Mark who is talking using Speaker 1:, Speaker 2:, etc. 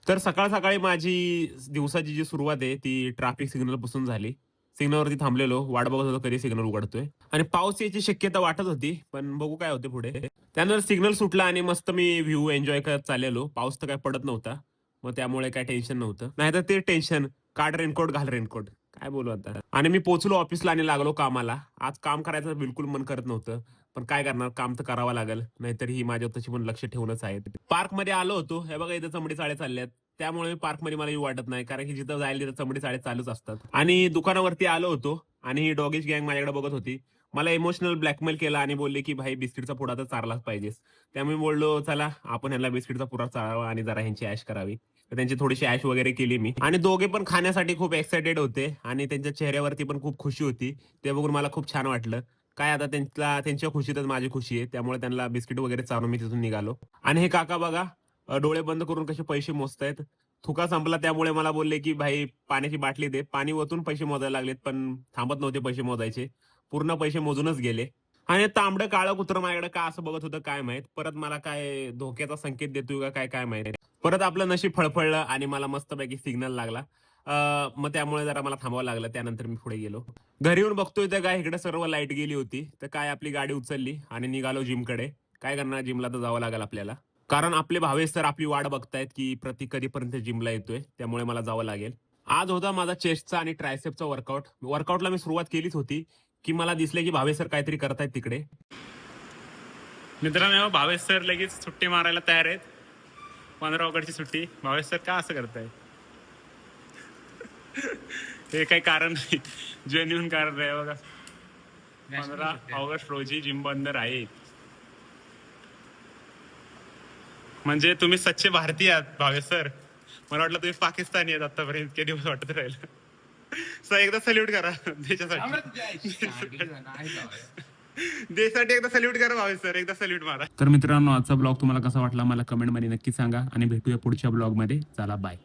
Speaker 1: तर सकाळ सकाळी माझी दिवसाची जी सुरुवात आहे ती ट्रॅफिक सिग्नल पासून झाली. सिग्नलवरती थांबलेलो, वाट बघत होतो कधी सिग्नल उघडतोय आणि पाऊस यायची शक्यता वाटत होती, पण बघू काय होते पुढे. त्यानंतर सिग्नल सुटला आणि मस्त मी व्ह्यू एन्जॉय करत चाललेलो. पाऊस तर काही पडत नव्हता. मग त्यामुळे काही टेन्शन नव्हतं. नाहीतर ते टेन्शन, काढ रेनकोट, घाल रेनकोट. काय बोलू आता. आणि मी पोहोचलो ऑफिसला आणि लागलो कामाला. आज काम करायचं बिलकुल मन करत नव्हतं. पण काय करणार, काम तर करावं लागेल. नाहीतर ही माझ्यावर तशी पण लक्ष ठेवूनच आहे. पार्कमध्ये आलो होतो. हे बघा इथं चमडी चाळे चालल्यात. त्यामुळे पार्कमध्ये मला येऊ वाटत नाही. कारण की जिथं जाईल तिथं चमडी चाळे चालूच असतात. आणि दुकानावरती आलो होतो आणि ही डॉगीज गँग माझ्याकडे बघत होती. मला इमोशनल ब्लॅकमेल केला आणि बोलले, की "भाई बिस्किटचा पुडा तर चारलाच पाहिजेस." त्यामुळे बोललो, "चला आपण ह्यांना बिस्किटचा पुडा चारावा आणि जरा ह्यांची ऐश करावी." तर त्यांची थोडीशी ऐश वगैरे केली मी आणि दोघे पण खाण्यासाठी खूप एक्साइटेड होते आणि त्यांच्या चेहऱ्यावरती पण खूप खुशी होती. ते बघून मला खूप छान वाटलं. काय आता त्यांच्या खुशीतच माझी खुशी आहे. त्यामुळे त्यांना बिस्किट वगैरे चारून मी तिथून निघालो. आणि हे काका बघा डोळे बंद करून कसे पैसे मोजतायत. थुका संपला त्यामुळे मला बोलले, की "भाई पाण्याची बाटली दे." पाणी ओतून पैसे मोजायला लागलेत, पण थांबत नव्हते पैसे मोजायचे. पूर्ण पैसे मोजूनच गेले. आणि तांबडं काळं कुत्रं माझ्याकडे का असं बघत होतं काय माहीत. परत मला काय धोक्याचा संकेत देतोय का काय, काय माहीत. परत आपलं नशीब फळफळलं आणि मला मस्तपैकी सिग्नल लागला. मग त्यामुळे जरा मला थांबावं लागलं. त्यानंतर मी पुढे गेलो. घरी येऊन बघतोय तर काय इकडे सर्व लाईट गेली होती. तर काय आपली गाडी उचलली आणि निघालो जिमकडे. काय करणार जिमला तर जावं लागेल आपल्याला. कारण आपले भावेश सर आपली वाट बघतायत, की कधीपर्यंत जिमला येतोय. त्यामुळे मला जावं लागेल. आज होता माझा चेस्टचा आणि ट्रायसेप्सचा वर्कआउट. वर्कआउटला मी सुरुवात केलीच होती, की मला दिसले, की भावेश सर काहीतरी करतायत तिकडे.
Speaker 2: मित्रांनो भावेश सर लगेच सुट्टी मारायला तयार आहेत. 15 ऑगस्टची सुट्टी. भावेश सर का असं करताय? हे काही कारण नाही, जेन्युन कारण आहे बघा. 15 ऑगस्ट रोजी जिम बंद राहील. म्हणजे तुम्ही सच्चे भारतीय आहात भावेश सर. मला वाटलं तुम्ही पाकिस्तानी आहेत आतापर्यंत इतके दिवस वाटत राहिलं. सर एकदा सल्यूट करा देशासाठी. देशासाठी एकदा सल्यूट करा भावेश सर, एकदा सल्यूट मारा.
Speaker 1: तर मित्रांनो आजचा ब्लॉग तुम्हाला कसा वाटला मला कमेंटमध्ये नक्की सांगा आणि भेटूया पुढच्या ब्लॉगमध्ये. चला बाय.